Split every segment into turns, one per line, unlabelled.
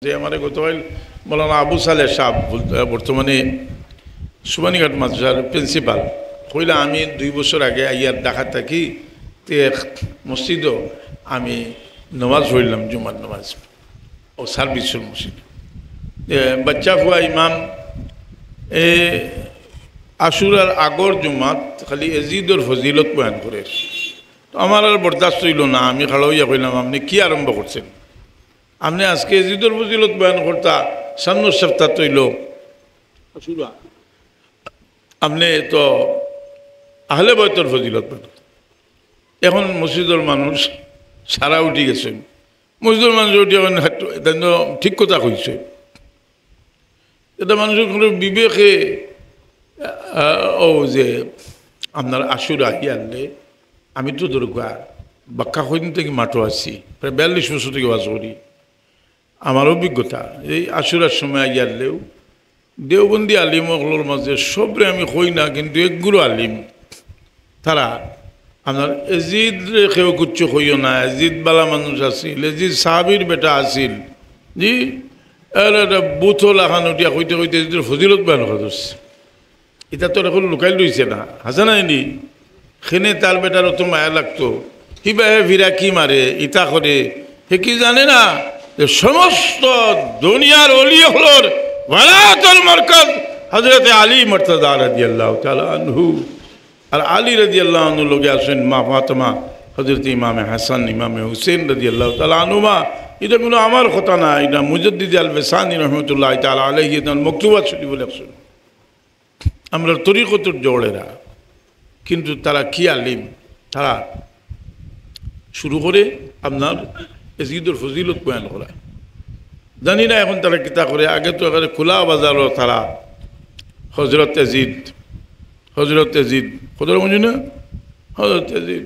যে আমার গতকাল মৌলানা আবু সালেহ সাহেব বর্তমানে সুবানীঘাট মাদ্রাসার প্রিন্সিপাল হইলে আমি 2 বছর আগে আইয়ার ঢাকা থাকি তে মসজিদও আমি নামাজ পড়লাম জুমার নামাজ ও সার্ভিসের মসজিদ বাচ্চা ফুয়া ইমাম আশুরার আগর জুমাত খালি এজিদর ফজিলত বয়ান করে তো আমার আর বরদাস্ত হইল না আমি খাড়া হইয়া কইলাম আপনি কি আরম্ভ করছেন আপনি আজকে এজিদর ফজিলত বয়ান করতা সামনের সপ্তাহ তৈল আপনি তো আহলে বয়তর ফজিলত বয়ান এখন মসজিদের মানুষ সারা উঠি গেছেন মসজিদের মানুষ উঠি এখন ঠিক কথা কইছে এটা মানুষের কোনো বিবেকে ও যে আপনার আশুরা আনলে আমি তো দরকার বাক্কা হইন থেকে মাঠও আসছি প্রায় 42 বছর থেকে বাস করি আমার অভিজ্ঞতা এই আশুরার সময় আইয়ারলেও দেওবন্দি আলিম ওগুলোর মাঝে সবরে আমি কই না কিন্তু একগুলো আলিম তারা আপনার এজিদ কেউ কুচ্ছ কইও না এজিদ বালা মানুষ আসিল এজিদ সাহাবির বেটা আসিল জি একটা বুথ লাখান উঠিয়া কইতে কইতে এজিদের ফজিলত বয়ান করছে এটা তো এখন লুকাই লইছে না হাসা নাইনি সেনে তার বেটার অত মায়া লাগতো কিবা হে ফিরা কি মারে ইটা করে সে কি জানে না যে সমস্ত দুনিয়ার অলি হলোর ওয়ালাতুল মারকাজ হযরত আলী মুর্তজা রাদিয়াল্লাহু তাআলা আনহু আর আলী রাদিয়াল্লাহু আনহু লোকে আসেন মা ফাতেমা হযরত ইমামে হাসান ইমামে হুসেন রাদিয়াল্লাহু তাআলা আনহুমা এটা কোনো আমার কথা না এটা মুজাদ্দিদ আল বেসানি রহমতুল্লাহ তাআলা আলাইহি তার মকতুবাত শরীফ লেখছেন আমরা তরিকতুর জোড়েরা কিন্তু তারা কি আলিম তারা শুরু করে আপনার এজিদুর ফজিলত বয়ান করা জানি না এখন তারা কিতা করে আগে তো এখানে খোলা বাজারও তারা হজরত এজিদ কত বুঝি না হজরত এজিদ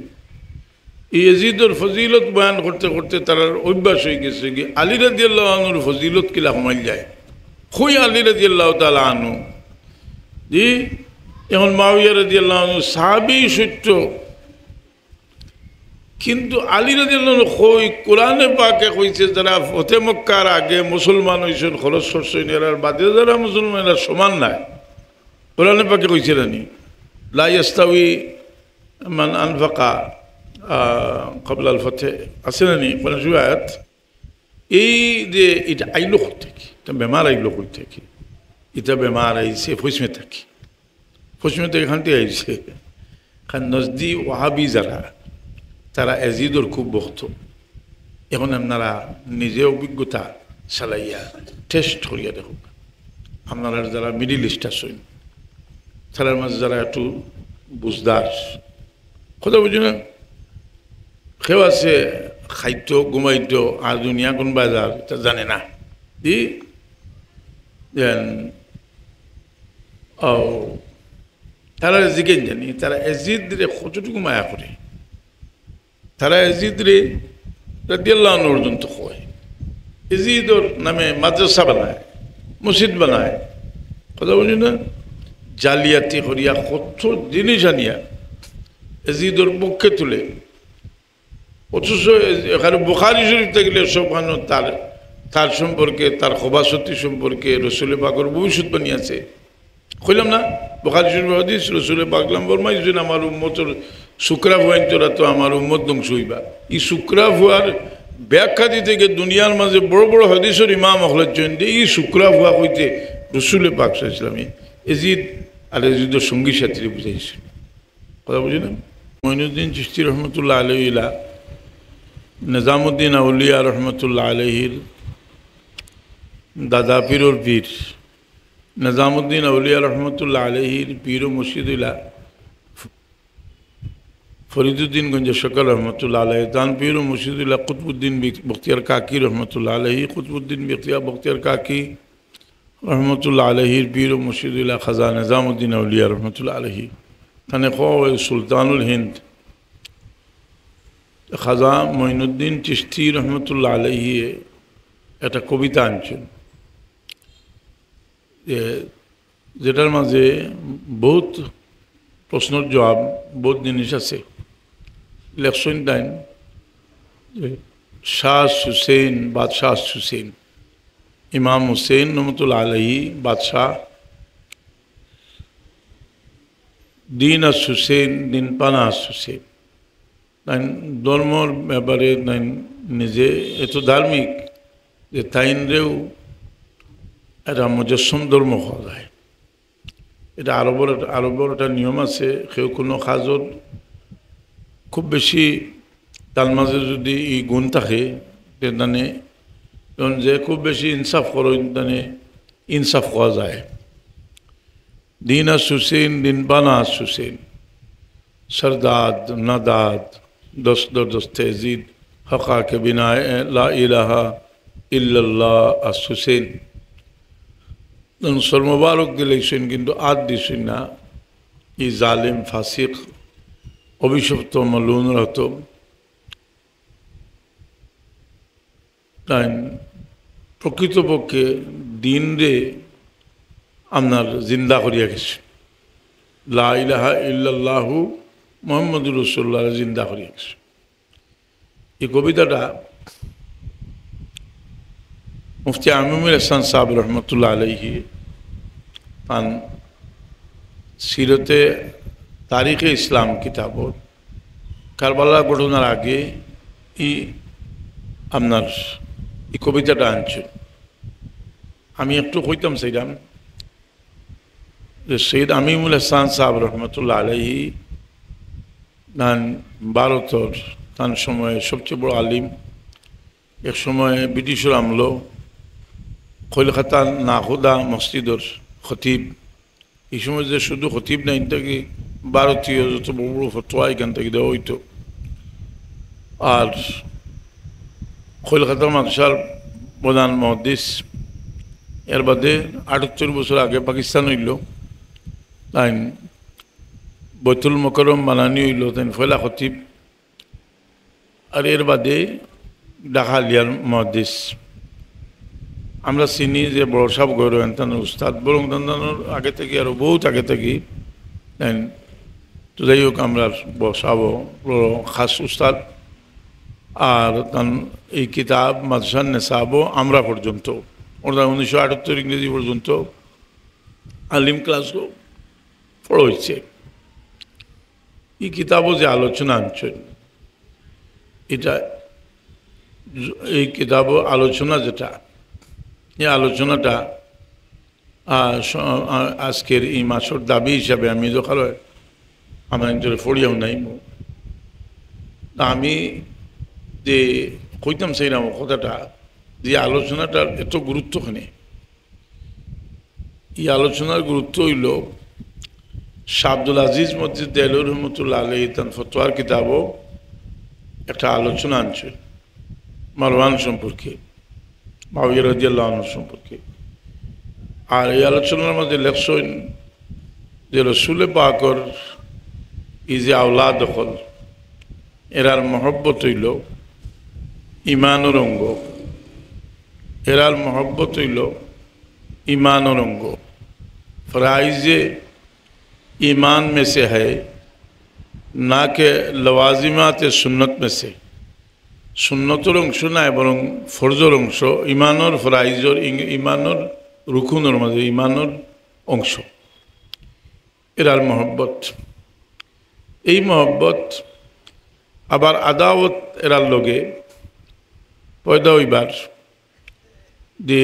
এই এজিদুর ফজিলত বয়ান করতে করতে তার অভ্যাস হয়ে গেছে কি আলী রাদিয়াল্লাহু আনহুর ফজিলত কিলা কমাই যায় খুই আলী রাদিয়াল্লাহু তাআলা আনহু জি এখন মাওইয়া রাদিয়াল্লাহু আনহু সাহাবী সত্য কিন্তু আলী রাদিয়াল্লাহু আনহু কই কোরআনে পাকে কইছে যারা ফতে মক্কার আগে মুসলমান হইছেন খরচ করছেন এরার বাদে যারা মুসলমান এরা সমান নাই কোরআনে পাকে কইছে রানি লা ইস্তাউই মান আনফাকা ক্বাবলা আল ফাতহ আছে নানি কোন আয়াত এই যে এটা আইলো থেকে এটা বেমার আইলো কই থেকে এটা বেমার আইছে ফসমে থাকি ফসমে থেকে এখান থেকে আইছে খান নজদি ওয়াহাবি যারা তারা এজিদর খুব ভক্ত এখন আপনারা নিজে অভিজ্ঞতা চালাইয়া টেস্ট করিয়া দেখুন আপনারা যারা মিডিল ইস্ট আছেন তার মাঝে যারা একটু বুঝদার কথা বুঝি না কেউ আছে খাইত ঘুমাইত আর দুনিয়া কোন বাজার এটা জানে না দি ও তারা জিজ্ঞেস জানি তারা এজিদরে কতটুকু মায়া করে তারা এজিদরে রাদিয়াল্লাহু আনহু পর্যন্ত কয় এজিদর নামে মাদ্রাসা বানায় মসজিদ বানায় কথা বুঝি না জালিয়াতি করিয়া কত জিনিস আনিয়া এজিদর পক্ষে তুলে অথচ এখানে বুখারী শরীফ থাকলে সবখানে তার সম্পর্কে তার খোবাসতি সম্পর্কে রসুল পাকের ভবিষ্যৎ বানিয়েছে কইলাম না বুখারী শরীফ হাদিস রসুল পাকলাম ফরমাইছেন আমার উম্মতের শুকরা ভুয়াইন তোরা তো আমার উম্মত ধ্বংস হইবা এই শুকরা ভুয়ার ব্যাখ্যা দিতে গিয়ে দুনিয়ার মাঝে বড় বড় হাদিসের ইমাম হলেছেন যে এই শুকরা ভুয়া হইতে রসুল পাক ইসলামী এজিদ আর এজিদের সঙ্গী সাথী বুঝাইছে কথা বুঝি না মঈনুদ্দিন চিশতি রহমতুল্লাহ আলাইহিলা নিজামুদ্দিন আউলিয়া রহমতুল্লাহ আলাইহির দাদা পীরর পীর নিজামুদ্দিন আউলিয়া রহমতুল্লাহ আলাইহির পীর ও মুর্শিদুল্লাহ ফরিদুদ্দিন গঞ্জ শকর রহমতুল্লাহ আলাইহি তান পীর ও মুর্শিদুল্লাহ কুতবুদ্দিন বখতিয়ার কাকি রহমতুল্লাহ আলাইহি কুতবুদ্দিন বখতিয়ার কাকি রহমতুল্লাহ আলাইহির পীর ও মুর্শিদুল্লাহ খাজা নিজামুদ্দিন আউলিয়া রহমতুল্লাহ আলাইহি তানে সুলতানুল হিন্দ খাজা মঈনুদ্দিন চিশতি রহমতুল্লাহ আলাইহি একটা কবিতা আনছেন যেটার মাঝে বহুত প্রশ্নের জবাব বহুত জিনিস আছে লেখছেন তাই শাহ হুসেন বাদশাহ হুসেন ইমাম হুসেন রহমতুল্লাহ আলাইহি বাদশাহ দিন আস হুসেন দিন পানা আস হুসেন তাই ধর্মর ব্যাপারে তাই নিজে এত ধার্মিক যে তাইনরেও এটা মুজস্সম ধর্ম হওয়া যায়। এটা আরবের একটা নিয়ম আছে, কেউ কোনো কাজর খুব বেশি তার মাঝে যদি এই গুণ থাকে মানে যে খুব বেশি ইনসাফ করো মানে ইনসাফ করা যায়। দিন আস হুসেন দিন বানা আস হুসেন सरदाद नदाद दस्त दर दस्ते जीद हक़ा के बिना ला इलाहा इल्लल्लाह आस हुसैन सर मुबारक दिलेছেন কিন্তু আদ দিছেন না এই জালিম ফাসিক অভিশপ্ত মালউন রত তাই প্রকৃতপক্ষে দিন রে আপনার জিন্দা করিয়া গেছে। লা ইলাহা ইল্লাল্লাহু মুহাম্মাদুর রাসূলুল্লাহ জিন্দা করিয়া গেছে। এই কবিতাটা মুফতি আমিনুল ইহসান সাহেব রহমতুল্লাহ আলাইহি তান সিরতে তারিখে ইসলাম কিতাব কারবালা ঘটনার আগে এই আপনার এই কবিতাটা আনছেন। আমি একটু কইতাম সেইরাম যে সৈয়দ আমিনুল ইহসান সাহেব রহমতুল্লাহ আলাইহি তান ভারতর তার সময়ে সবচেয়ে বড় আলিম, এক সময় ব্রিটিশের আমল কলকাতা নাহুদা মসজিদর খতিব। এই সময় যে শুধু খতিব নাই থেকে ভারতীয় যত বড় বড় ফতোয়া এখান থেকে দেওয়া হইতো। আর কলকাতা মাদ্রাসার প্রধান মুহাদ্দিস। এর বাদে ৭৮ বছর আগে পাকিস্তান হইল, তাই বৈতুল মোকাররম বানানি হইল, তাই ফয়লা খতিব। আর এর বাদে ঢাকা আলিয়ার মুহাদ্দিস। আমরা চিনি যে বড় সাহেব গৌরব তানোর উস্তাদ, বরং তানোর আগে থেকে আরও বহুত আগে থেকে তাই তো যাই হোক আমরা বড় সাহেব বড় খাস উস্তাদ। আর তান এই কিতাব মাদ্রাসার নেশাবও আমরা পর্যন্ত 1978 ইংরেজি পর্যন্ত আলিম ক্লাসও পড়া হয়েছে। এই কিতাবও যে আলোচনা আনছেন এটা এই কিতাবও আলোচনা যেটা এই আলোচনাটা আজকের এই মাসের দাবি হিসাবে আমি যখন আমার অঞ্চলে ফড়িয়াও নাই আমি যে কইতাম সেইরাম কথাটা যে আলোচনাটার এত গুরুত্বখানি। এই আলোচনার গুরুত্ব হইল শাহ আব্দুল আজিজ মসজিদ দেলোর রহমতুল্লাহ আলাইহি তান ফতোয়ার কিতাবও একটা আলোচনা আনছে মারওয়ান সম্পর্কে, মুআবিয়া রাদিয়াল্লাহু আনহু সম্পর্কে। আর এই আলোচনার মধ্যে লেখছেন যে রসুল পাকর এই যে আওলাদ দখল এরার মহব্বত হইল ইমানের অঙ্গ, এরার মহব্বত হইল ইমানের অঙ্গ। ফরাইজে ईमान में से है ना के लवाजिमात सुन्नत में से। सुन्नतर अंश ना बरং फर्जर अंश इमानर फराइजर इमानर रुकुनर मध्य इमानर अंश एरार मोहब्बत। এই मोहब्बत আবার আদাওয়াত এরার লগে পয়দা হইবার যে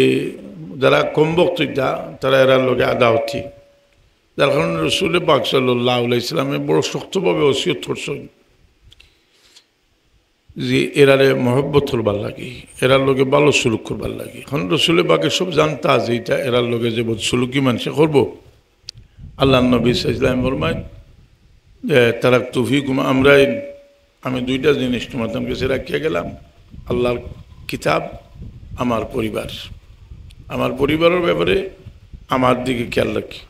যারা কম বক্তৃতা তারা এরার লগে আদাওয়াতি। যার কারণে রসুল পাক সাল্লাল্লাহু আলাইহি সাল্লামে বড় শক্তভাবে ওসিয়ত করছেন যে এরারে মহব্বত করবার লাগে, এরার লোকে ভালো সুলুক করবার লাগে। এখন রসুল পাকে সব জানতা যে এটা এরার লোকে যে সুলুকি মানুষে করবো। আল্লাহ নবী সাল্লাল্লাহু ফরমায় যে তারাকতু ফীকুম আমরাইন, আমি দুইটা জিনিস তোমার কাছে রাখিয়া গেলাম, আল্লাহর কিতাব, আমার পরিবার। আমার পরিবারের ব্যাপারে আমার দিকে খেয়াল রাখি।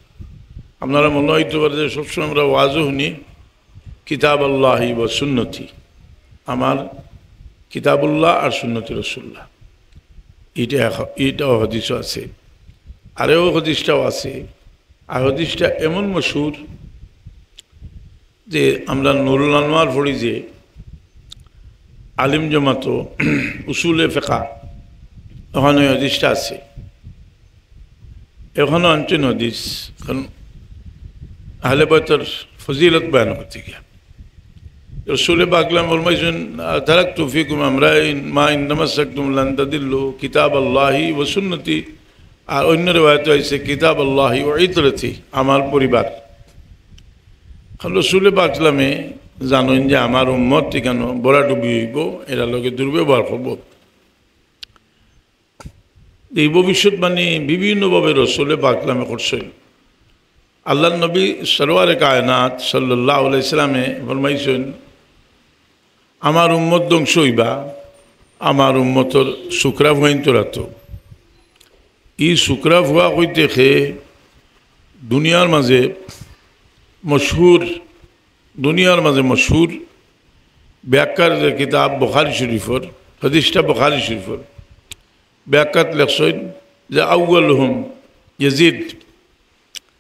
আপনারা মনে হইতে পারে যে সবসময় আমরা ওয়াজও শুনি কিতাব আল্লাহি বা সুন্নতি, আমার কিতাবুল্লাহ আর সুন্নতি রসুল্লাহ। এইটাও হাদিসও আছে, আরেও হাদিসটাও আছে। আর হাদিসটা এমন মশহুর যে আমরা নুরুল আনোয়ার পড়ি যে আলিম জমাতো উসুলে ফিকহ ওখানে হাদিসটা আছে। এখনও আনছেন হাদিস, কারণ আহলে বাইতের ফজিলত বয়ান করতে গিয়া রসুল পাকলাম ফরমাইছেন তারাকতু ফিকুম আমরাইন মা ইন তামাসসাকতুম লান তাদিল্লু কিতাবাল্লাহি ওয়া সুন্নতি, আর অন্য রিওয়ায়াতে আছে কিতাবাল্লাহি ওয়া ইতরাতি, আমার পরিবার। রসুল পাকলামে জানেন যে আমার উম্মত কেন বড়া ডুবি হইব, এরা লোকে দুর্ব্যবহার করব। এই ভবিষ্যৎবাণী বিভিন্নভাবে রসুল পাকলামে করছেন। আল্লাহ নবী সরওয়ারে কায়নাত সাল্লাল্লাহু আলাইহি সাল্লামে ফরমাইছেন আমার উম্মত ধ্বংস হইবা, আমার উম্মতর শুকরা ভুয়াইন তোরাতো। ই শুকরা ভুয়া কইতে খে দুনিয়ার মাঝে মশহুর ব্যাখ্যার যে কিতাব বুখারী শরীফর, হাদিসটা বুখারী শরীফর ব্যাখ্যাত লেখছেন যে আউয়ালুহুম ইয়াজিদ,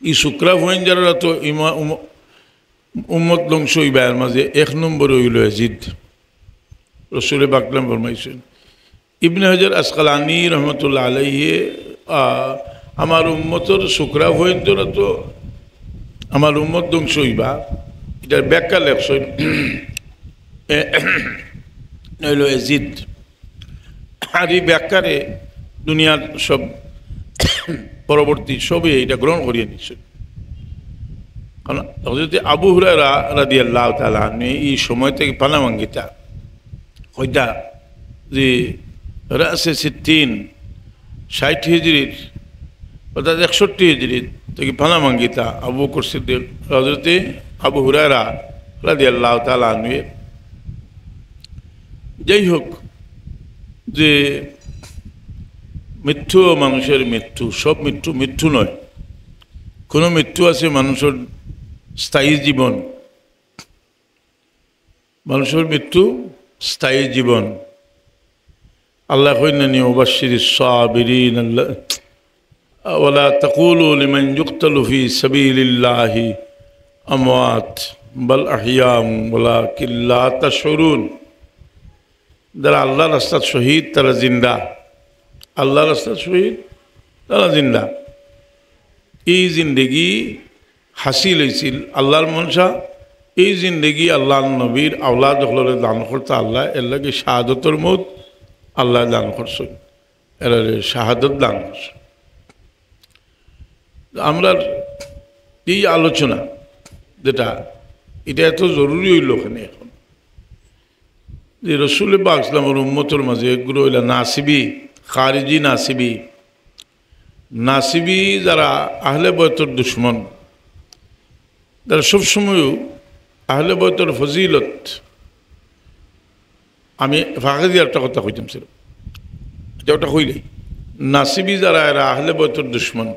ই শুকরা ভুয়াইন যারা তো উম্মত ধ্বংস হইবা এর মাঝে 1 নম্বর হইল ইয়াজিদ। রসুল পাকলাম ফরমাইছেন। ইবনে হাজার আসকালানি রহমতুল্লাহ আলাইহি আমার উম্মতর শুকরা ভুয়াইন যারা তো আমার উম্মত ধ্বংস হইবা, এটার ব্যাখ্যা লেখছেন হইল ইয়াজিদ। আর এই ব্যাখ্যারে দুনিয়ার সব পরবর্তী সবে এটা গ্রহণ করিয়ে নিচ্ছেন। কারণ হযরত আবু হুরায়রা রাদিয়াল্লাহু তাআলা আনহু এই সময় থেকে পানামাঙ্গিতা ওইটা যে রাসে 60 হিজরির অর্থাৎ 61 হিজরির থেকে পানামাঙ্গিতা আবু বকর সিদ্দিক হযরত আবু হুরায়রা রাদিয়াল্লাহু তাআলা আনহু। যাই হোক, যে মৃত্যু মানুষের মৃত্যু, সব মৃত্যু নয়। কোনো মৃত্যু আছে মানুষের স্থায়ী জীবন, মানুষের মৃত্যু স্থায়ী জীবন। আল্লাহ কইনানি ওয়াবাশশিরিস সাবিরিন ওয়ালা তাকুলু লিমান ইউকতালু ফি সাবিলিল্লাহি আমওয়াত বাল আহইয়াউন ওয়ালাকিন লা তাশউরুন। যারা আল্লাহর রাস্তায় শহীদ তারা জিন্দা, আল্লাহর রাস্তায় শহীদ তারা জিন্দা। এই জিন্দেগি হাসিল হয়েছিল আল্লাহর মনসা, এই জিন্দেগি আল্লাহ নবীর আওলাদ হলে দান করতে আল্লাহ এর লাগে শাহাদতর মত আল্লাহ দান করছেন, এর শাহাদত দান করছেন। আমরা এই আলোচনা যেটা এটা এত জরুরি হইল ওখানে এখন, যে রসুল পাক ইসলামের উম্মতের মাঝে এগুলো হইল নাসিবি, খারিজি নাসিবি যারা আহলে বয়তর দুশ্মন, যারা সবসময় আহলে বয়তর ফজিলত। আমি ফাঁকা দিয়ে একটা কথা কইতাম ছিল, ওটা কইলেই নাসিবি যারা এরা আহলে বয়তর দুশ্মন।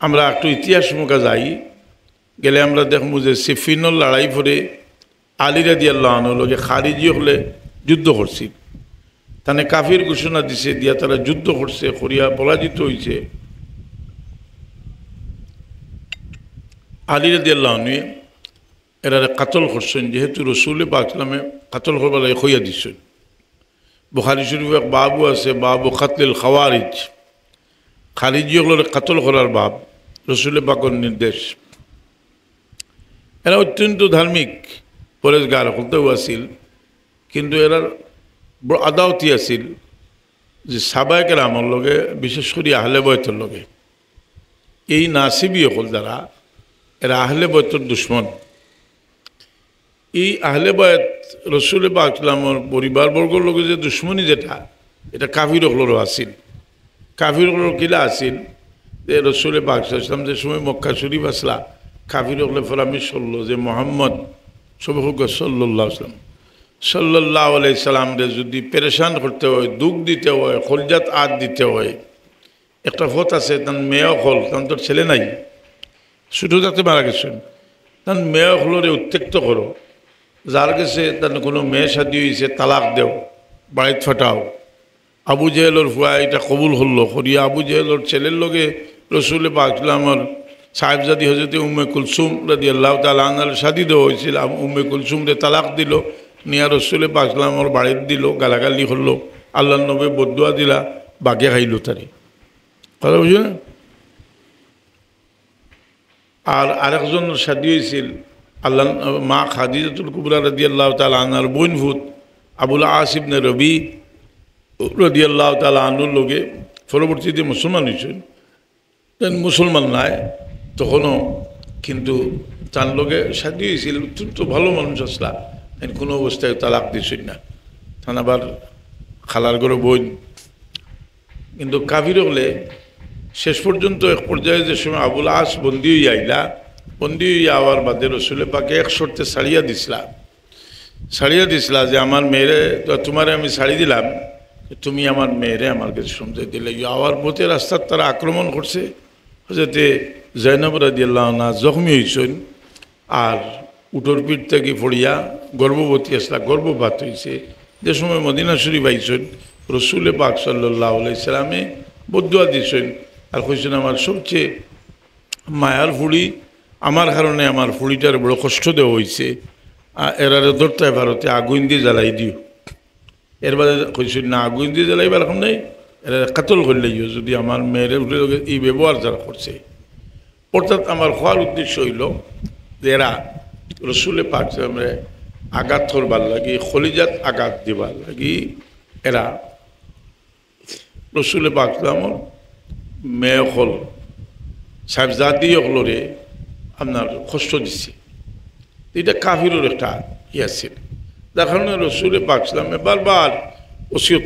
আমরা একটু ইতিহাস মুখা যাই গেলে আমরা দেখবো যে সিফিনের লড়াই পরে আলী রাদিয়াল্লাহু আনহু লগে খারিজি হলে যুদ্ধ করছিল, তানে কাফির ঘোষণা দিছে, দিয়া তারা যুদ্ধ করছে, করিয়া পরাজিত হয়েছে। আলী রাদিয়াল্লাহু আনহু এরা কাতল করছেন, যেহেতু রসুল পাক ইসলামে কাতল করবার লাগে হইয়া দিচ্ছেন। বুখারী শরীফ এক বাবু আছে, বাবু কাতলিল খাওয়ারিজ, খারিজি হলে কাতল করার বাব, রসুল পাকের নির্দেশ। এরা অত্যন্ত ধার্মিক পরেশগার হতেও আসিল, কিন্তু এরা বড় আদাওতি আসিল যে সাহাবায়ে আমর লগে, বিশেষ করে আহলে বয়তের লগে। এই নাসিবি হল যারা এরা আহলে বয়তের দুশ্মন। এই আহলে বয়ত রসুল পাক ইসলামের পরিবারবর্গর লগে যে দুশ্মনী যেটা, এটা কাফির হলেরও আসিল। কাফির হলের কিলা আসিল যে রসুল পাক ইসলাম যে সময় মক্কা শরীফ আসলা, কাফির হলে ফরামিশ করলো যে মোহাম্মদ সবহুক সাল্লাল্লাহু আলাইহি সাল্লাল্লাহু আলাইহি সাল্লামরে যদি পেরেশান করতে হয়, দুঃখ দিতে হয়, খলজাত আদ দিতে হয়, একটা ফত আছে তার মেয়ে হল, তার তোর ছেলে নাই, ছোটো যাতে মারা গেছেন, তার মেয়ে হলরে উত্তেক্ত করো, যার কাছে তার কোনো মেয়ে শাদি হয়েছে তালাক দেও, বাড়িত ফাটাও। আবু জেহেলর ফুয়া এটা কবুল হলো করিয়া আবু জেহেলর ছেলের লগে রসুল পাক ইসলামের সাহেবজাদি হজরত উম্মে কুলসুম রাদিয়াল্লাহু তাআলা আনহার শাদি দেওয়া হয়েছিল। উম্মে কুলসুমরে তালাক দিল, নিয়া রসুল পাক ইসলামের বাড়িত দিল, গালাগালি করলো, আল্লাহ নবী বদুয়া দিলা, বাগে খাইল তারি। কথা বুঝি না? আর আরেকজন শাদী হয়েছিল আল্লাহ মা খাদিজাতুল কুবরা রাদিয়াল্লাহু তাআলা আনহার বোন ভূত আবুল আস ইবনে রবি রাদিয়াল্লাহু তাআলা আনহুর লগে পরবর্তীতে মুসলমান হয়েছেন। মুসলমান নাই তখনও, কিন্তু তার লগে শাদী হয়েছিল। অত্যন্ত ভালো মানুষ আসলা, কোনো অবস্থায় তালাক দিছেন না। তান আবার খালার ঘরে বোন, কিন্তু কাফির হলে শেষ পর্যন্ত এক পর্যায়ে যে সময় আবুল আস বন্দী হইয়া আইলা, বন্দী হইয়া আওয়ার বাদে রসুলে পাকে এক শর্তে ছাড়িয়া দিছিলা যে আমার মেয়েরে তোমারে আমি ছাড়ি দিলাম, তুমি আমার মেয়েরে আমার কাছে সমঝাই দিলে। আওয়ার পথে রাস্তার তারা আক্রমণ করছে, যাতে জয়নব রাদিয়াল্লাহু আনহা জখমি হয়েছেন। আর উটোর পিঠ থেকে পড়িয়া গর্ভবতী আসলা, গর্ভপাত হয়েছে। যে সময় মদিনা শরীফ আইছেন, রসুলে পাক সাল্লাল্লাহু আলাইহি সাল্লামে বদুয়া দিয়েছেন আর কইছেন আমার সবচেয়ে মায়ার ফুড়ি, আমার কারণে আমার ফুড়িটার বড় কষ্ট দেওয়া হয়েছে, এরারে ধরতে ভারতে আগুন দিয়ে জ্বালাই দিও। এর বাদে কইছেন না আগুন দিয়ে জ্বালাইবার এখন নেই, এরা কাতল করলে যদি আমার মেয়ের এই ব্যবহার যারা করছে। অর্থাৎ আমার হওয়ার উদ্দেশ্য হইল যে এরা রসুলে পাক সাল্লামে আঘাত করবার লাগি, খলিজাত আঘাত দিবার লাগি এরা রসুলে পাক সাল্লামর মেয়ে হল সাহেবজাদি হলরে আপনার কষ্ট দিচ্ছে। এটা কাফিরের একটা ইয়া ছিল, যার কারণে রসুলে পাক সাল্লামে বারবার ওসিয়ত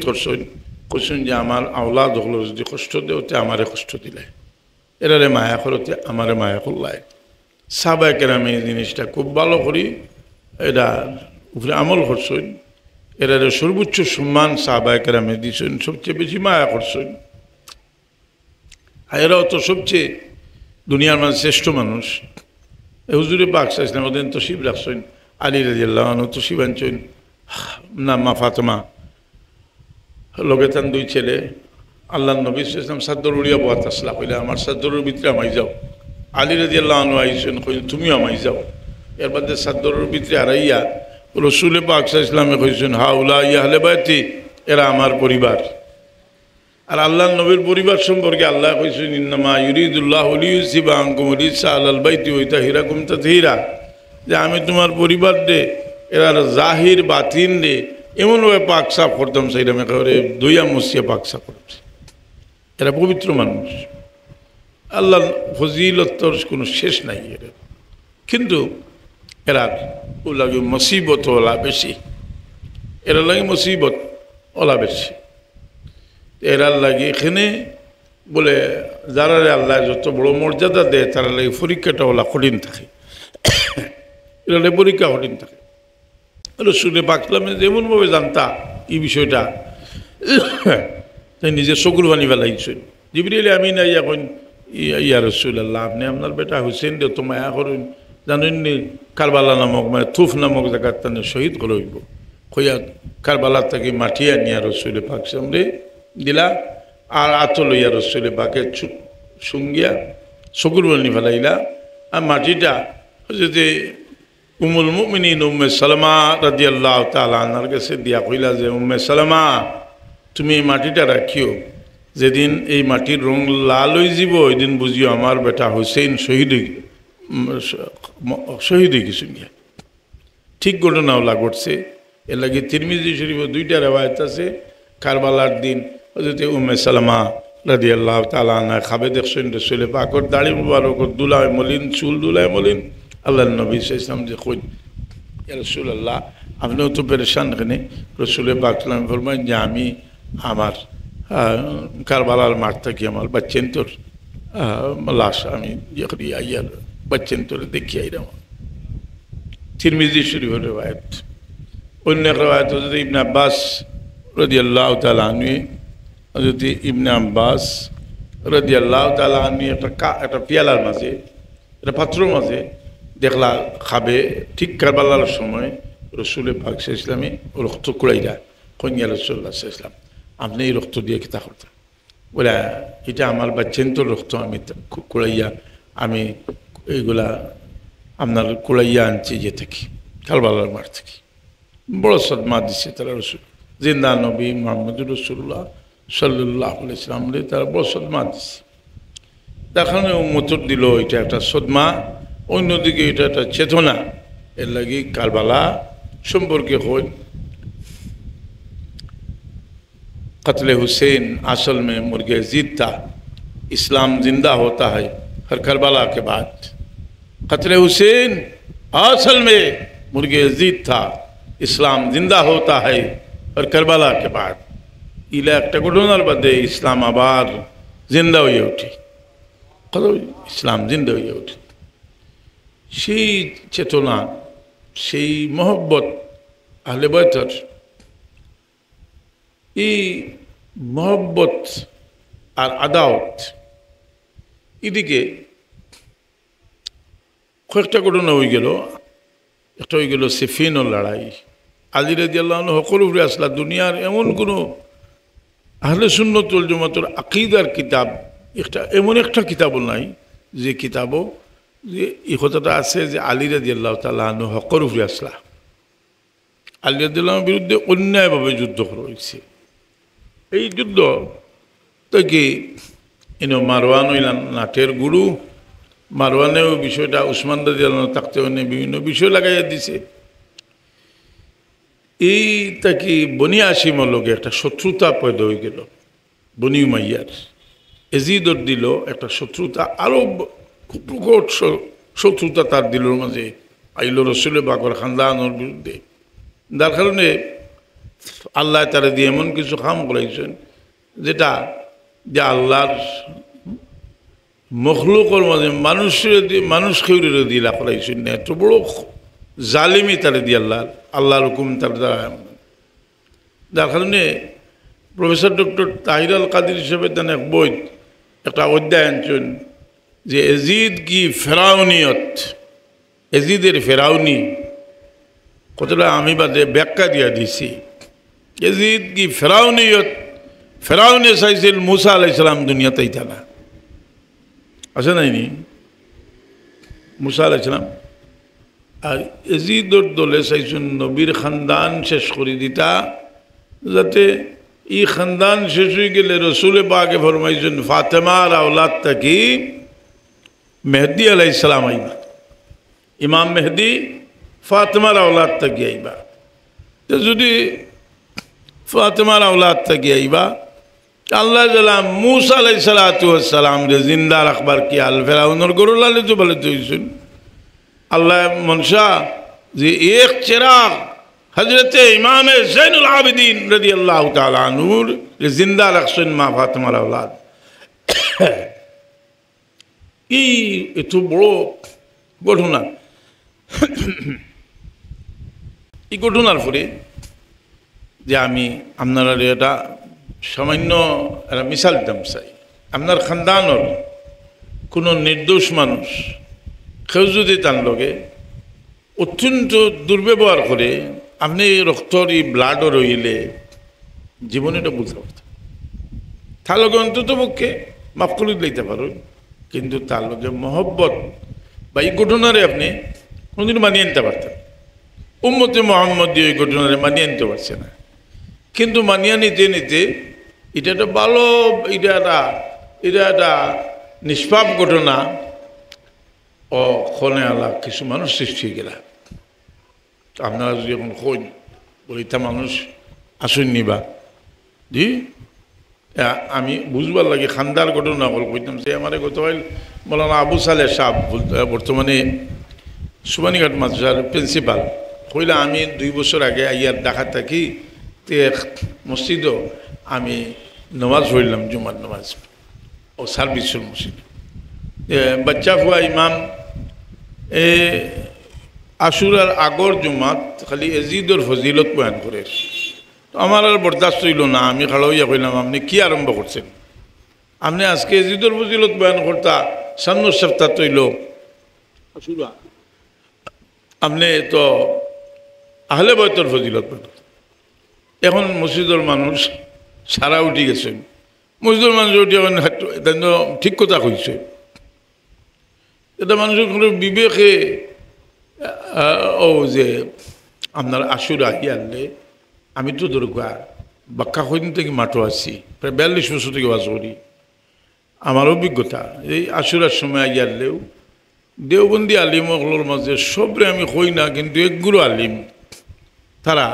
করছেন যে আমার আওলাদ হল যদি কষ্ট দেওতে আমারে কষ্ট দিলে, এরারে মায়া করতে আমারে মায়া করলাই। সাহাবায়ে কেরাম এই জিনিসটা খুব ভালো করি এটা উপরে আমল করছেন। এরারে সর্বোচ্চ সম্মান সাহাবায়ে কেরামে দিয়েছেন, সবচেয়ে বেশি মায়া করছেন। আর এরাও তো সবচেয়ে দুনিয়ার মাঝে শ্রেষ্ঠ মানুষ। হুজুরে পাক সাল্লাল্লাহু আলাইহি ওয়াসাল্লাম তশরিফ রাখছেন, আলী রাদিয়াল্লাহু আনহু তশরিফ আনছেন, না মা ফাতেমা লগে তান দুই ছেলে। আল্লাহ নবী সাল্লাল্লাহু আলাইহি ওয়াসাল্লাম সাদ্দর উড়িয়া বাত আসলা কইলা আমার সাদ্দরের ভিতরে আমাই যাও। আলী রাদিয়াল্লাহু আনহু আইছেন, কইলেন তুমিও আমাই যাও। এর বাদে সাদ্দরের ভিতরে হারাইয়া রসুলে পাক সাল্লাল্লাহু আলাইহি ওয়াসাল্লামে কইছেন হাউলা আহলে বাইতি, এরা আমার পরিবার। আর আল্লাহ নবীর পরিবার সম্পর্কে আল্লাহ কইছেন ইন্নামা ইউরিদুল্লাহু লিইউযিবা আনকুম রিজসা আলাল বাইতি ওয়া ইতাহিরাকুম তাতহীরা, যে আমি তোমার পরিবার দে এরা জাহির বাতিন দে এমনভাবে পাক সাফ করতাম, সেইরকম একেবারে দইয়া মুছিয়া পাক সাফ করতাম। এরা পবিত্র মানুষ, আল্লাহ ফজিলতর কোনো শেষ নাই এর। কিন্তু এরা লাগে মুসিবত ওলা বেশি, এরা লাগে মুসিবত ওলা বেশি। এরার লাগে এখানে বলে যারা আল্লাহ যত বড় মর্যাদা দেয় তারা লাগে পরীক্ষাটা ওলা কঠিন থাকে, এরা পরীক্ষা কঠিন থাকে। রসুলে পাক সাল্লাল্লাহু যেমনভাবে জানতা এই বিষয়টা, তাই নিজে চকুর পানি ফেলাইছেন। জিবরিল আমিন আইয়া কইন ইয়া রাসূলুল্লাহ, আপনি আপনার বেটা হুসেন দে তো মায়া করেন, জানেন নি কারবালা নামক মানে তুফ নামক জায়গার তানে শহীদ করে হইব। কইয়া কারবালার থেকে মাটি আনিয়া রসুলে পাক সামনে দিলা আর আতো লইয়া রসুলে পাকে সুঙ্গিয়া চকুর পানি ফেলাইলা। আর মাটিটা যদি উম্মুল মুমিনিন উম্মে সালামা রাদিয়াল্লাহু তাআলা আনহার কাছে দিয়া কইলা যে উম্মে সালামা তুমি এই মাটিটা রাখিও, যেদিন এই মাটির রং লাল হয়ে যাব ওই দিন বুঝিও আমার বেটা হুসেন শহীদ হয়ে গেছেন। ঠিক ঘটনা ওলা ঘটছে। এর লাগে তিরমিজি শরীফে দুইটা রেওয়ায়েত আছে। কারবালার দিন হযরত উম্মে সালামা রাদিয়াল্লাহু তাআলা আনহা খাবে দেখছেন রাসূলে পাকের দাড়ি মুবারক দুলায় মলিন, চুল দুলায় মলিন। আল্লাহ নবী সাল্লাল্লাহু আলাইহি ওয়াসাল্লাম যে কইন ইয়া রাসূলুল্লাহ আপনিও তো পেরেশান কেন? রাসূলে পাক সাল্লাল্লাহু আলাইহি ওয়াসাল্লাম ফরমায় যে আমি আমার কারবালার মাঠ থেকে আমার বাচ্চেন তোর লাশ আমি ইয়ার বাচ্চেন তোর দেখি আইলাম। তিরমিজি শরীফের রিওয়ায়াত। অন্য এক রিওয়ায়াত হযরত ইবনে আব্বাস রাদিয়াল্লাহু তাআলা আনহু, হযরত ইবনে আব্বাস রাদিয়াল্লাহু তাআলা আনহু একটা পিয়ালার মাঝে, একটা পাত্রের মাঝে দেখলা খাবে। ঠিক কারবালার সময় রসুলে পাক সাল্লাল্লাহু আলাইহি ওয়াসাল্লাম রক্ত কুড়াইলা। কইয়া রাসূলুল্লাহ সাল্লাল্লাহু আলাইহি ওয়াসাল্লাম আপনি এই রক্ত দিয়ে কিতা করতেন? বলে এটা আমার বাচ্চেন তোর রক্ত, আমি কুড়াইয়া আমি এইগুলা আপনার কুড়াইয়া আনছি যে থেকে কারবালার মাঠ থেকে। বড় সদমা দিচ্ছে তারা রসুল, জিন্দা নবী মুহাম্মদুর রাসূলুল্লাহ সাল্লাল্লাহু আলাইহি ওয়াসাল্লাম তারা বড় সদমা দিচ্ছে। তার কারণে উম্মতর দিল এটা একটা সদমা, অন্যদিকে এটা একটা চেতনা। এর লাগি কারবালা সম্পর্কে হয় कत्ल हुसैन असल में मुर्गे ज़िद था। इस्लाम ज़िंदा होता है हर करबला के बाद। कत्ल हुसैन असल में मुर्गे ज़िद था, इस्लाम ज़िंदा होता है हर करबला के बाद। इला एक घटनार बादे इस्लाम आबार जिंदा हुए उठी, कत इस्लाम जिंदा हुए उठी। সেই চেতনা, সেই মহব্বত আহলে বাইতের, এই মহব্বত আর আদাওয়াত, এদিকে কয়েকটা ঘটনা হয়ে গেল। একটা হয়ে গেল সিফিনের লড়াই। আলী রাদিয়াল্লাহু আনহু সকলের উপরে আসলা। দুনিয়ার এমন কোনো আহলে সুন্নাত ওয়াল জামাতের আকীদার কিতাব একটা এমন একটা কিতাবও নাই যে কিতাবও যে এই কথাটা আছে যে আলী রাদিয়াল্লাহু তাআলা আনহু হকের উপরে আসলা। আলী রাদিয়াল্লাহুর বিরুদ্ধে অন্যায়ভাবে যুদ্ধ করা হয়েছে। এই যুদ্ধ থেকে মারওয়ান হইলেন নাটের গুরু। মারওয়ানেও বিষয়টা উসমান রাদিয়াল্লাহু থাকতে বিভিন্ন বিষয় লাগাইয়া দিছে। এই তাকে বনি হাশিমের লগে একটা শত্রুতা পয়দা হয়ে গেল। বনি উমাইয়ার এজিদর দিল একটা শত্রুতা, আরো খুব প্রকট শত্রুতা তার দিলের মাঝে আইল রসুল বাকর খানদানোর বিরুদ্ধে। যার কারণে আল্লাহ তারা দিয়ে এমন কিছু কাম করাইছেন যেটা যে আল্লাহর মখলুকর মাঝে মানুষ খেউরে দিয়ে করাইছেন না। এত বড় জালিমি তারে দিয়ে আল্লাহর হুকুম তার দ্বারা। যার কারণে প্রফেসর ডক্টর তাহির আল কাদির হিসেবে তেন এক বই একটা অধ্যায় আনছেন যে এজিদ কি ফেরাউনিয়ত, এজিদের ফেরাউনি কতটা আমি বাদে ব্যাখ্যা দিয়া দিছি। এজিদ কি ফেরাউনিয়ত, ফেরাউনে চাইছিল মুসা আলাইহিস সালাম দুনিয়াতে আইতা না, আছে নাইনি মুসা আলাইহিস সালাম। আর এজিদর দলে চাইছেন নবীর খানদান শেষ করে দিতা, যাতে এই খানদান শেষ হয়ে গেলে রসুল পাকে ফরমাইছেন ফাতেমার আওলাদ থাকি মেহদি আলাইহিস সালাম আইবা, ইমাম মেহদি ফাতেমার আওলাদ থাকি আইবা। তো যদি ফাতেমার আওলাদ থাকি আইবা, আল্লাহ জালাম মুসা আলাইহিস সালাম রে জিন্দা রাখবার কি আল ফেরাউনের গরু লালে তো বলে তুইছেন আল্লাহ মনসা যে এক চেরাগ হজরত ইমাম জৈনুল আবিদিন রাদিয়াল্লাহু তাআলা আনহুর জিন্দা রাখছেন মা ফাতেমার আওলাদ। এই এত বড় ঘটনা। এই ঘটনার পরে যে আমি আপনারা এটা সামান্য একটা মিসাল দিতাম চাই। আপনার খানদানোর কোনো নির্দোষ মানুষ কেউ যদি তার লগে অত্যন্ত দুর্ব্যবহার করে, আপনি রক্তর এই ব্লাডও রইলে জীবনে এটা বুঝতে পারতেন। তার লগে অন্তত পক্ষে মাফ করে দিতে পারেন, কিন্তু তার লগে মহব্বত বা এই ঘটনারে আপনি কোনোদিন মানিয়ে নিতে পারতেন। উম্মতে মুহাম্মদ এই ঘটনারে মানিয়ে নিতে পারছে না, কিন্তু মানিয়ে নিতে নিতে এটা একটা ভালো, এটা একটা নিষ্পাপ ঘটনা ও খনে আলা কিছু মানুষ সৃষ্টি হয়ে গেলা। আপনারা যদি এখন কইন বলিতা মানুষ আসুন নিবা জি, আমি বুঝবার লাগে খান্দার ঘটনা বল কইতাম। সে আমার গতকাল মৌলানা আবু সালেহ সাহেব বর্তমানে সুবানীঘাট মাদ্রাসার প্রিন্সিপাল কইলা, আমি 2 বছর আগে আইয়ার ঢাকা থাকি তে মসজিদও আমি নমাজ পড়লাম, জুমার নমাজ ও সার্ভিসের মসজিদ। বাচ্চা হুয়া ইমাম আশুরার আগর জুমাত খালি এজিদর ফজিলত বয়ান করে। তো আমার আর বরদাস্ত হইল না, আমি খাড়া হইয়া কইলাম, আপনি কি আরম্ভ করছেন? আপনি আজকে এজিদর ফজিলত বয়ান করতা, সামনের সপ্তাহ তৈল আশুরা, আপনি তো আহলে বাইতের ফজিলত বয়ান। এখন মসজিদের মানুষ সারা উঠি গেছেন, মসজিদের মানুষ উঠি এখন ঠিক কথা কইছে। এটা মানুষের কোনো বিবেকে ও যে আপনার আশুরা আনলে, আমি তো দরকার বাক্কা হইন থেকে মাঠো আছি, প্রায় 42 বছর থেকে বাস করি। আমার অভিজ্ঞতা এই আশুরার সময় আইয়ারলেও দেওবন্দি আলিম ওগুলোর মাঝে সবরে আমি কই না, কিন্তু একগুলো আলিম তারা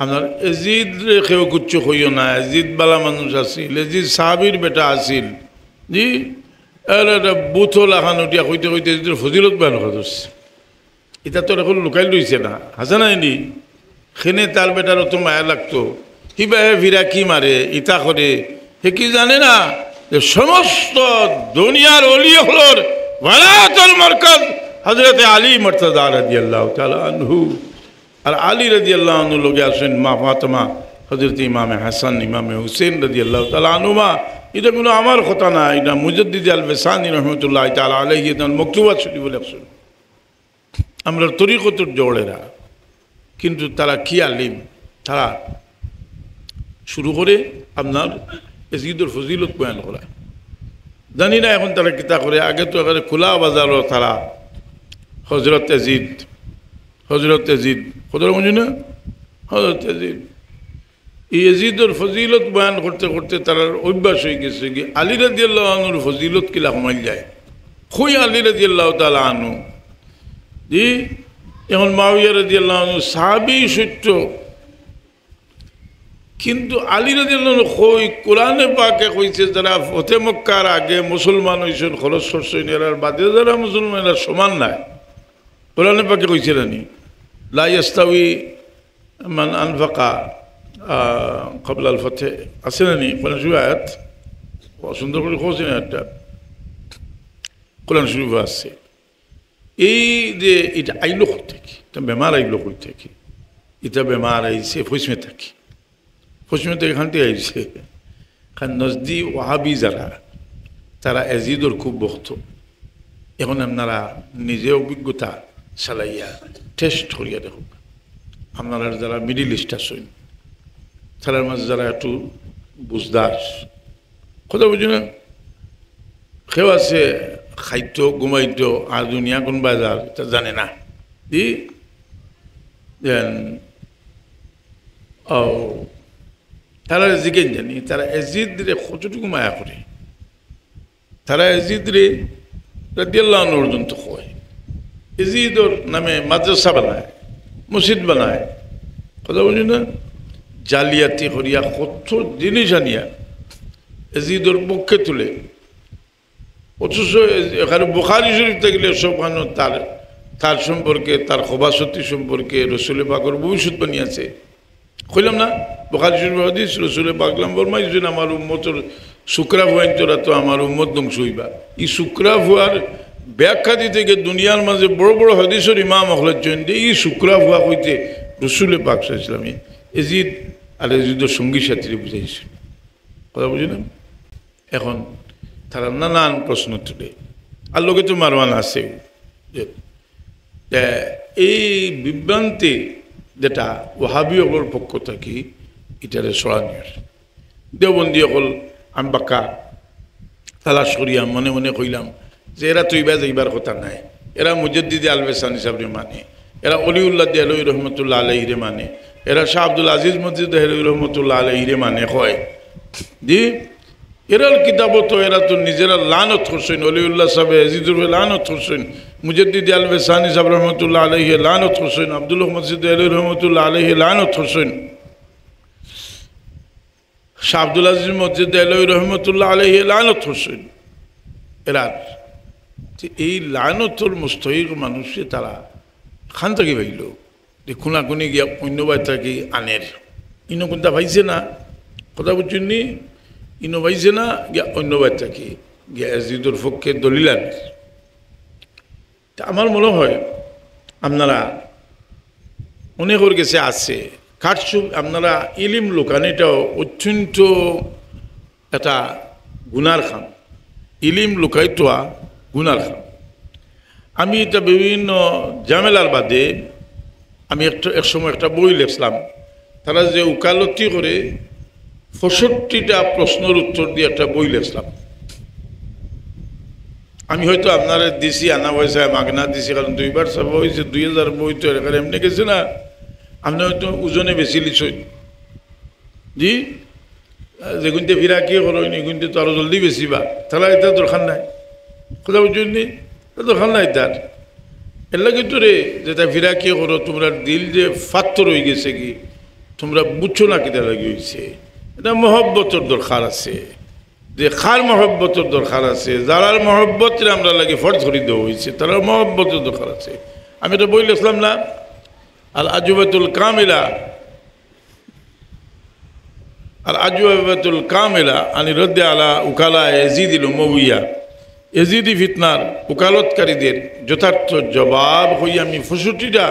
আপনার এজিদ কেউ কুচ্ছু কইও না, এজিদ বালা মানুষ আছিল, এজিদ সাহাবির বেটা আছিল, জি আর একটা বুথ লাখান উঠিয়া কইতে কইতে এজিদের ফজিলত বয়ান করছে। এটা তো এখন লুকাই লইছে না, হাসা নাইনি সেনে তার বেটার অত মায়া লাগতো, কিবা হে ভিরা কি মারে ইটা করে, সে কি জানে না যে সমস্ত দুনিয়ার অলিয়র ওয়ালাতুল মারকাজ হযরত আলী মুর্তজা রাদিয়াল্লাহু তাআলা আনহু, আর আলী রাদিয়াল্লাহু আনহু লগে আছেন মা ফাতেমা, হযরত ইমামে হাসান ইমামে হুসেন রাদিয়াল্লাহু তাআলা আনহুমা। এটা কোনো আমার কথা না, এটা মুজাদ্দিদ আল বেসানি রহমতুল্লাহ তাআলা আলাইহি তার মকতুবাত শরীফ লেখছেন। আমরা তরিকতুর জোড়েরা, কিন্তু তারা কি আলিম, তারা শুরু করে আপনার এজিদুর ফজিলত বয়ান করা। জানি না এখন তারা কিতা করে, আগে তো এখানে খোলা বাজারও তারা হজরত এজিদ কত বুঝি না, হজরত এজিদ এই এজিদুর ফজিলত বয়ান করতে করতে তার অভ্যাস হয়ে গেছে কি আলী রাদিয়াল্লাহু আনহুর ফজিলত কিলা কমাই যায়, খুই আলী রাদিয়াল্লাহু তাআলা আনহু জি। এখন মুআবিয়া রাদিয়াল্লাহু আনহু সাহাবী সত্য, কিন্তু আলী রাদিয়াল্লাহু আনহু কই কোরআনে পাকে কইছে যারা ফতে মক্কার আগে মুসলমান হইছেন খরচ করছেন এরার বাদে যারা মুসলমান এরা সমান নাই। কোরআনে পাকে কইছে রানি লা ইস্তাউই মান আনফাকা ক্বাবলা আল ফাতহ, আছে নানি কোরআন শরীফ আয়াত সুন্দর করে কইছেন, একটা কোরআন শরীফ আছে। এই যে এটা আইলো থেকে এটা বেমার আইলো কই থেকে, এটা বেমার আইছে ফসমে থাকি, ফসমে থেকে এখান থেকে আইছে। কারণ নজদি ওয়াহাবি যারা তারা এজিদর খুব ভক্ত। এখন আপনারা নিজে অভিজ্ঞতা চালাইয়া টেস্ট করিয়া দেখুন, আপনারা যারা মিডিল ইস্ট আছেন তার মাঝে যারা একটু বুঝদার কথা বুঝি না, কেউ আছে খাইতো ঘুমাইতো আর দুনিয়া কোন বাজার তা জানে না, দি তারা জিজ্ঞেস জানি তারা এজিদ রে কতটুকু মায়া করে, তারা এজিদ রে রাদিয়াল্লাহু আনহু পর্যন্ত কয়, এজিদর নামে মাদ্রাসা বানায়, মসজিদ বানায়, কথা বুঝি না, জালিয়াতি করিয়া কত জিনিস আনিয়া এজিদর পক্ষে তুলে। অথচ এখানে বুখারী শরীফ থাকলে সবখানে তার সম্পর্কে তার খবাসতি সম্পর্কে রসুল পাকের ভবিষ্যৎবাণী আছে। কইলাম না বুখারী শরীফ হাদিস রসুল পাক ফরমাইছেন আমার উম্মতের শুকরা ভুয়াইন তোরা তো আমার উম্মত ধ্বংস হইবা। এই শুকরা ভুয়ার ব্যাখ্যা দিতে গিয়ে দুনিয়ার মাঝে বড় বড় হাদিসের ইমাম হলের জন্য এই শুকরা ভুয়া হইতে রসুল পাক ইসলামী এজিদ আর এজিদের সঙ্গী সাথীরে বুঝাইছেন, কথা বুঝি না। এখন তারা নানান প্রশ্ন তুলে, আর লোকে তো মারওয়ান আছে। এই বিভ্রান্তি যেটা ওয়াহাবি অকল পক্ষ থাকি এটারে সরানীয় দেওবন্দি অকল আমি বাক্কা তালাশ করিয়া মনে মনে কইলাম যে এরা তো ইবা যাইবার কথা নাই, এরা মুজাদ্দিদ আল বেসানি সাহেবরে মানে, এরা অলিউল্লাহ দেহলভী রহমতুল্লাহ আলাইহিরে মানে, এরা শাহ আব্দুল আজিজ মসজিদ দেহলভী রহমতুল্লাহ আলাইহিরে মানে কয় জি। এরার কিতাবও তো এরা তো নিজেরা লানত করছেন, অলিউল্লাহ সাহেব এজিদুর লানত করছেন, মুজাদ্দিদ আল বেসানি সাহেব রহমতুল্লাহ আলাইহি লানত করছেন, আব্দুল মসজিদ দেহলভী রহমতুল্লাহ আলাইহি লানত করছেন, শাহ আব্দুল আজিজ মসজিদ দেহলভী রহমতুল্লাহ আলাইহি লানত করছেন। এরা এই লানতর মুস্তাহিক মানুষে তারা খান থাকি ভাইল যে খুনাখুনি গিয়া অন্য বাই থাকি আনের ইনো কোনটা ভাইছে না, কথা বুঝছেন নি, ইনো ভাইছে না গিয়া অন্য বাই থাকি গিয়া এজিদুর পক্ষে দলিল আনের। তা আমার মনে হয় আপনারা অনেকের কাছে আছে কাটছু, আপনারা ইলিম লোকান এটাও অত্যন্ত একটা গুনার খাম, ইলিম লুকাইতোয়া গুনার খাম। আমি এটা বিভিন্ন ঝামেলার বাদে আমি এক সময় একটা বই লিখলাম, তারা যে উকালতি করে ৬৫টা প্রশ্নের উত্তর দিয়ে একটা বই লিখলাম। আমি হয়তো আপনারা দিছি আনা পয়সা মাগনা দিছি, কারণ 2বার সব হয়েছে, 2000 বই তো এখানে এমনি গেছে না, আপনি হয়তো ওজনে বেশি লিছই জি। যে গুনতে ফিরা কি করো নি গুনতে তো আরো জলদি বেশি বা তাহলে এটা দরকার নাই কথা বুঝুন নি দরকার নাই তার এর লাগে তো রে যেটা ফিরা কি করো তোমরা দিল যে ফাত্তর হয়ে গেছে কি তোমরা বুঝছো না কিটা লাগে হয়েছে এটা মহব্বতর দরকার আছে যে খার মহব্বতর দরকার আছে যারার মহব্বতের আমরা লাগে ফর্জ ধরি দেওয়া হয়েছে তারা মহব্বতের দরকার আছে আমি তো বই লিখলাম না আল আজুবাতুল কামিলা আল আজুবাতুল কামিলা আনি রদ্দে আলা উকালা এজিদিল উমাইয়া এজিদি ফিতনার উকালতকারীদের যথার্থ জবাব হই আমি ৬৫টা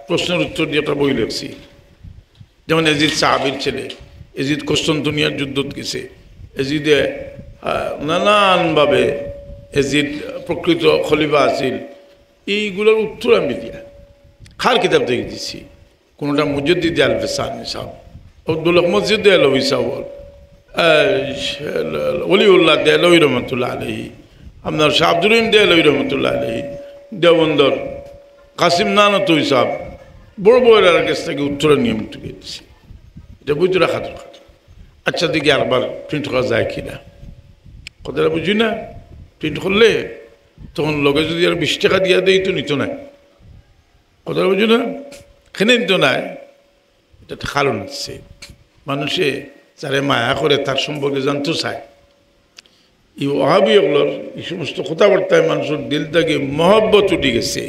প্রশ্নের উত্তর দিয়ে একটা বই লিখছি যেমন এজিদ সাহাবীর ছেলে এজিদ কস্তন্তনিয়ার যুদ্ধত গেছে এজিদে নানানভাবে এজিদ প্রকৃত খলিফা আছিল এইগুলোর উত্তর আমি দিয়া খার কিতাব থেকে দিচ্ছি কোনোটা মুজদ্দিদ আল ফেসানি সাহেব আব্দুল মসজিদ দেয়ালবী সাহেব অলিউল্লাহ দেয়ালবী রহমতুল্লাহ আলহী আপনার শাহ আব্দুল রহিম দেয়ালবী রহমতুল্লাহ আলহী দেওবন্দর কাসিম নানতুই সাহেব বড় বড়ের কাছ থেকে উত্তরের নিয়ম টুকে দিচ্ছি এটা বুঝতে রাখা দরকার আচ্ছা দিকে আরবার প্রিন্ট করা যায় কিনা কথাটা বুঝি না প্রিন্ট করলে তখন লগে যদি আর 20 টাকা দিয়া দেয় তো নিত না কথাটা বুঝি না খেনে নিত নাই এটা কারণ আছে মানুষে যারে মায়া করে তার সম্পর্কে জানতে চায় এই ওহাবিগুলোর এই সমস্ত কথাবার্তায় মানুষের দিল থেকে মহব্বত উঠে গেছে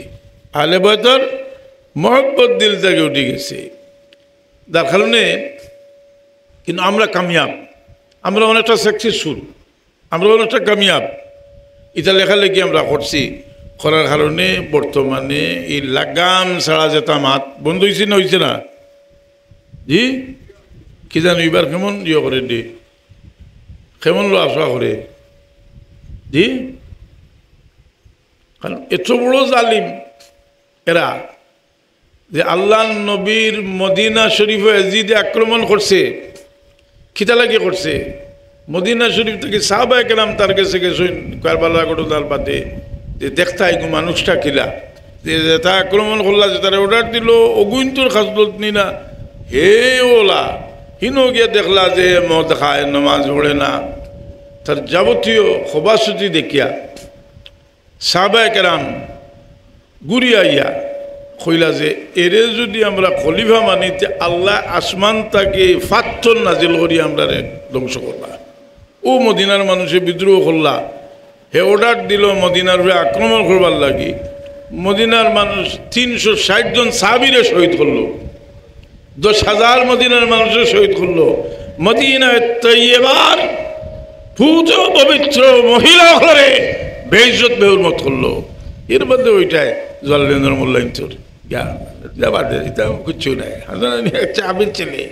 আহলে বায়তের মহব্বত দিল থেকে উঠে গেছে যার কারণে কিন্তু আমরা কামিয়াব আমরা অনেকটা সাকসেসফুল আমরা অনেকটা কামিয়াব এটা লেখালেখি আমরা করছি করার কারণে বর্তমানে এই লাগাম ছাড়া যেটা মাত বন্ধ হয়েছে না জি কি জানো এবার কেমন ইয়ে করে দি কেমন লো আশা করে জি কারণ এত বড় জালিম এরা যে আল্লাহ নবীর মদিনা শরীফে এজিদে আক্রমণ করছে খিতা লাগে করছে মদিনা শরীফ থেকে সাহাবায়ে কেরাম তার কাছে গেছেন কারবালা ঘটনার বাদে যে দেখতাই গো মানুষটা কিলা যে তা আক্রমণ করলা যে তারা অর্ডার দিল অগুন্তর খাসলত নি না হে ওলা হিনো গিয়ে দেখলা যে মদ খায় নমাজ পড়ে না তার যাবতীয় খোবাসুতি দেখিয়া সাহাবায়ে কেরাম ঘুরিয়া ইয়া কইলা যে এরে যদি আমরা খলিফা মানিতে আল্লাহ আসমান তাকে ফাত্তর নাজিল করি আমরা ধ্বংস করলা ও মদিনার মানুষে বিদ্রোহ করলা হে অর্ডার দিল মদিনার হয়ে আক্রমণ করবার লাগি মদিনার মানুষ ৩৬০ জন সাহাবীরে শহীদ করলো ১০,০০০ মদিনার মানুষের শহীদ করলো মদিনায় তৈয়বার পূজ পবিত্র মহিলা হলে বেইজ্জত বেহুরমত করলো এর মধ্যে ওইটাই জলেন্দ্র মোল্লাইন্তর যাবার এটা কিচ্ছু নাই চাবির ছেলে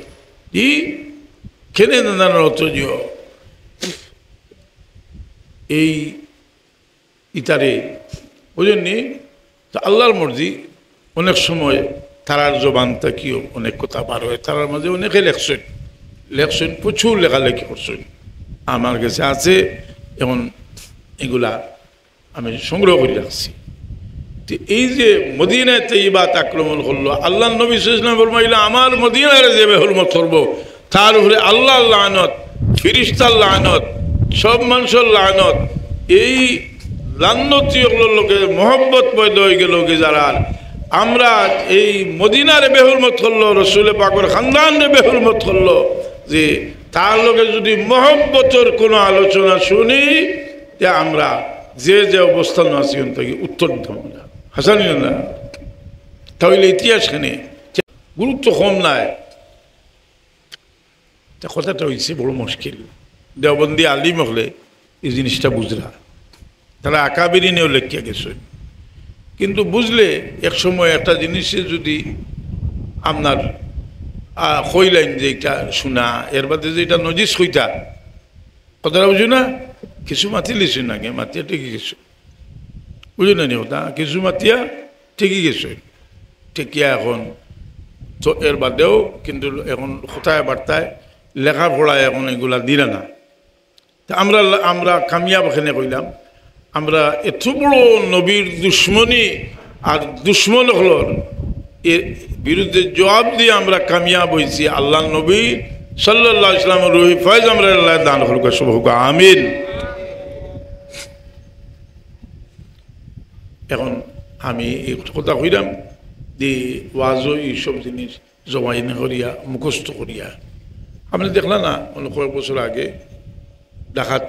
কি খেলে দাদার অতজিও এই ইতারে বুঝেননি তো আল্লাহর মর্জি অনেক সময় তারার জবান থাকিও অনেক কথা বার হয় তারার মাঝে অনেকে লেখছেন প্রচুর লেখালেখি করছেন আমার কাছে আছে এখন এগুলা আমি সংগ্রহ করে রাখছি এই যে মদিনায় তৈবাত আক্রমণ করলো আল্লাহ নবী সাল্লাল্লাহু আলাইহি ওয়াসাল্লাম ফরমাইলেন আমার মদিনার যে বেহুরমত করব তার উপরে আল্লাহর লানত ফেরেশতার লানত সব মানুষের লানত এই লান্নতীয়গুলোর লোকে মহব্বত পয়দা হয়ে গেল কি যারা আমরা এই মদিনার বেহুরমত করলো রসুল পাকের খানদানের বেহুরমত করলো যে তার লোকে যদি মহব্বতের কোনো আলোচনা শুনি যে আমরা যে যে অবস্থান আছি তাকে উত্তর দেব না হাসানি না তাহলে ইতিহাসখানে গুরুত্ব কম নাই তা কথাটা হয়েছে বড় মুশকিল দেওবন্দি আলিম হলে এই জিনিসটা বুঝলা তারা আকাবেরি নিয়েও লেখিয়া গেছে কিন্তু বুঝলে এক সময় একটা জিনিসে যদি আপনার কইলেন যে এটা শোনা এর বাদে যে এটা নজিস কইতা কথাটা বুঝো না কিছু মাতি লিছি না গে মাতিয়া ঠিকই গেছো বুঝো না নি ওটা কিছু মাতিয়া ঠিকই গেছো ঠিকিয়া এখন তো এর বাদেও কিন্তু এখন কোথায় বার্তায় লেখাপড়ায় এখন এগুলা দিলে না তা আমরা কামিয়াব এখানে কইলাম আমরা এত বড় নবীর দুশ্মনী আর দুশ্মন হলর এর বিরুদ্ধে জবাব দিয়ে আমরা কামিয়াব হয়েছি আল্লাহ নবী সাল্লাল্লাহু আলাইহি ওয়াসাল্লাম রুহি ফয়েজ আমরা আল্লাহ দান করুক শুভ হোক আমিন। এখন আমি এই কথা কইলাম যে ওয়াজও এইসব জিনিস জমাইন করিয়া মুখস্থ করিয়া আপনি দেখলা না অনেক কয়েক বছর আগে ডাকাত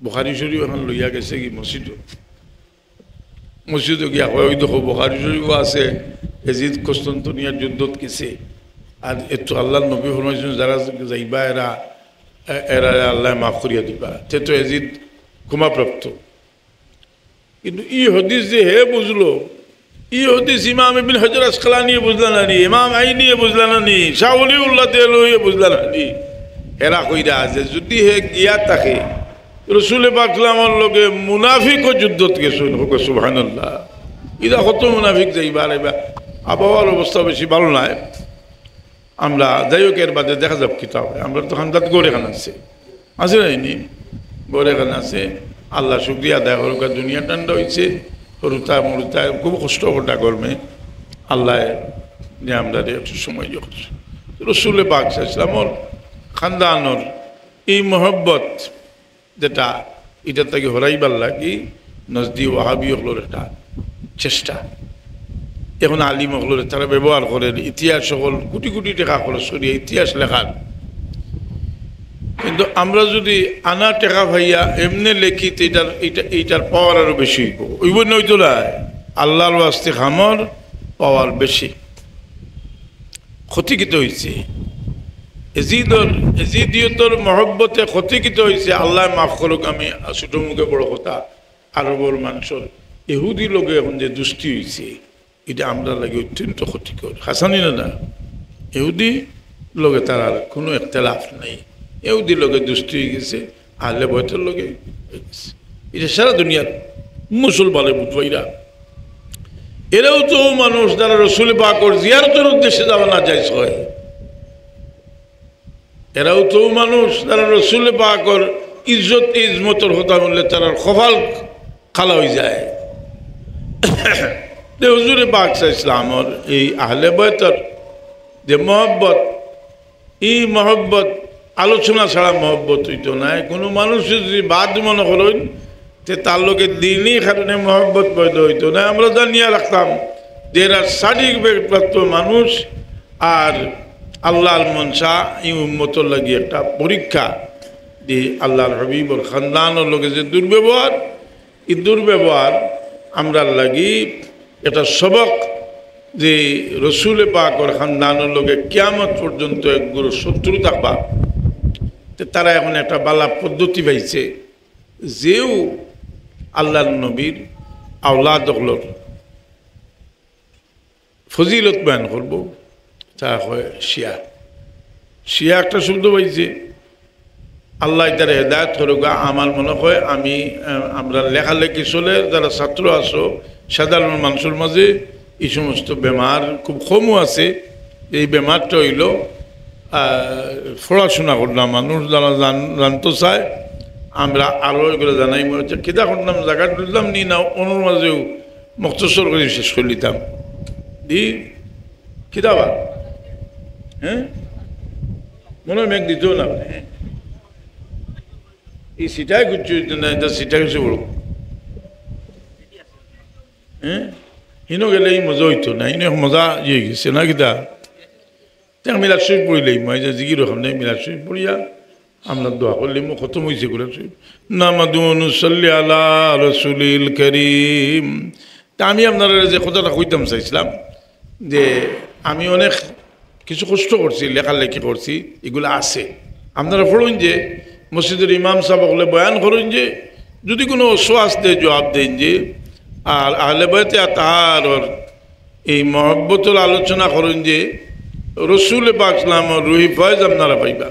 বুখারী শরীফ এখন লইয়া গেছে কি মসজিদে গিয়া ওই দেখো বুখারী শরীফও আছে এজিদ কস্তন্তনিয়ার যুদ্ধত গেছে আর একটু আল্লাহ নবী ফরমাইছেন যারা যাইবা এরা এরা আল্লাহ মাফ করিয়া দিবা তে তো এজিদ ক্ষমাপ্রাপ্ত। কিন্তু ই হদিস যে হে বুঝলো ই হদিস ইমাম ইবনে হাজার আসকালানি বুঝলা না নি, ইমাম আইনি বুঝলা না নি, শাহ ওলিউল্লাহ দেলহি বুঝলা না নি। এরা কইরা আছে যদি হে গিয়া থাকে রসুল পাক সাল্লাল্লাহু লগে মুনাফিক যুদ্ধত গেছেন হোক সুবহানাল্লাহ। ইদা কত মুনাফিক যাইবা আইবা আবহাওয়ার অবস্থা বেশি ভালো নয়। আমরা যাই হোক এর বাদে দেখা যাব কিতাব আমরা তো খান্দাত গড়ে খান আছে নাইনি গড়ে খান আছে। আল্লাহ শুক্রিয়া আদায় করুক দুনিয়া ঠান্ডা হয়েছে রুতা মরুতা খুব কষ্ট ওটা করবে আল্লাহ যে আমরা একটু সময় করছি রসুল পাক ইসলামর খানদানোর এই মহব্বত যেটা এটা তাকে হরাইবার লাগি নজদি ওয়াহাবি হলোর একটা চেষ্টা। এখন আলিম হলোর তারা ব্যবহার করেন ইতিহাস সকল কোটি কোটি টাকা খরচ করিয়া ইতিহাস লেখার। কিন্তু আমরা যদি আনা টেকা ভাইয়া এমনি লেখি এইটার পাওয়ার আরো বেশি হইব নইতো না আল্লাহর ওয়াস্তে খামর পাওয়ার বেশি ক্ষতিকিত হয়েছে। এজিদিয়তর মহব্বতে ক্ষতিকিত হয়েছে। আল্লাহ মাফ করুক আমি ছোট মুখে বড় কথা আরবর মানুষের ইহুদি লোকে এখন যে দুষ্টি হয়েছে এটা আমরা লাগে অত্যন্ত ক্ষতিকর হাসানি না। ইহুদি লোকে তার আর কোনো একতলাফ নেই, ইহুদি লোকে দুষ্টি হয়ে গেছে আহলে বয়তের লোকে হয়ে গেছে। এটা সারা দুনিয়ার মুসলমানের বুধবাইরা এরাও তো মানুষ যারা রসুল পাকের জিয়ারতের উদ্দেশ্যে যাওয়া না যায় হয়। এরাও তো মানুষ যারা রসুল পাকের ইজ্জত ইজমতর হতা বললে তারা কপাল খালা হয়ে যায়। হুজুরে পাক ইসলামর এই আহলে বয়তর যে মহব্বত এই মহব্বত আলোচনা ছাড়া মহব্বত হইতো না। কোনো মানুষ যদি বাদ মনে করেন যে তার লোকে দিনই কারণে মহব্বত পয়দা হইতো না। আমরা জানিয়ে রাখতাম যে এরা সার্টিফিকেট প্রাপ্ত মানুষ আর আল্লাহর মনসা এই উম্মতর লাগি একটা পরীক্ষা যে আল্লাহর হাবিবর খানদানোর লোকে যে দুর্ব্যবহার এই দুর্ব্যবহার আমরা লাগি এটা সবক যে রসুল পাকের খানদানোর লোকে কিয়ামত পর্যন্ত এক গুরু শত্রু থাকবা। তারা এখন একটা বালা পদ্ধতি পাইছে যেও আল্লাহর নবীর আওলাদ হলোর ফজিলত বয়ান করবো তা হয় শিয়া। শিয়া একটা শব্দ পাইছে আল্লাহ তারা হেদায়ত করুক। আমার মনে হয় আমরা লেখালেখি চলে যারা ছাত্র আছো সাধারণ মানুষের মাঝে এই সমস্ত বেমার খুব কমও আছে। এই বেমারটা হইল পড়াশোনা করলাম মানুষ যারা জানতে চায় আমরা আরও এগুলো জানাই মনে হচ্ছে কিতা করলাম জায়গা তুললাম নি না অনুর মাঝেও মক্তসর করে শেষ করে নিতাম দি কিতাবা হ্যাঁ মনে হয় মেঘ দিতেও না এই সিটাই ঘুরছে না এটা সিটা গেছে বড় হ্যাঁ হিনো গেলে এই মজা হইতো না হিনো মজা ইয়ে গেছে না কিতা মিলাদ শরীফ পড়িলেই মই যে জিগির রকম নেই মিলাদ শরীফ পড়িয়া আমরা দোয়া করলে মো খতম হয়েছে করে নামাদুনুসল্লি আলা রসুলিল করিম। তা আমি আপনারা যে কথাটা কইতাম চাইছিলাম যে আমি অনেক কিছু কষ্ট করছি লেখালেখি করছি এগুলো আছে আপনারা পড়ুন যে মসজিদের ইমাম সাহেব হলে বয়ান করুন যে যদি কোনো অশ্বাস দেয় জবাব দেন যে আর আহলে বাইতে তাহার এই মহব্বতের আলোচনা করুন যে রসুল পাক সাল্লাল্লাহু আলাইহি ওয়াসাল্লাম রুহি ফয়েজ আপনারা পাইবা।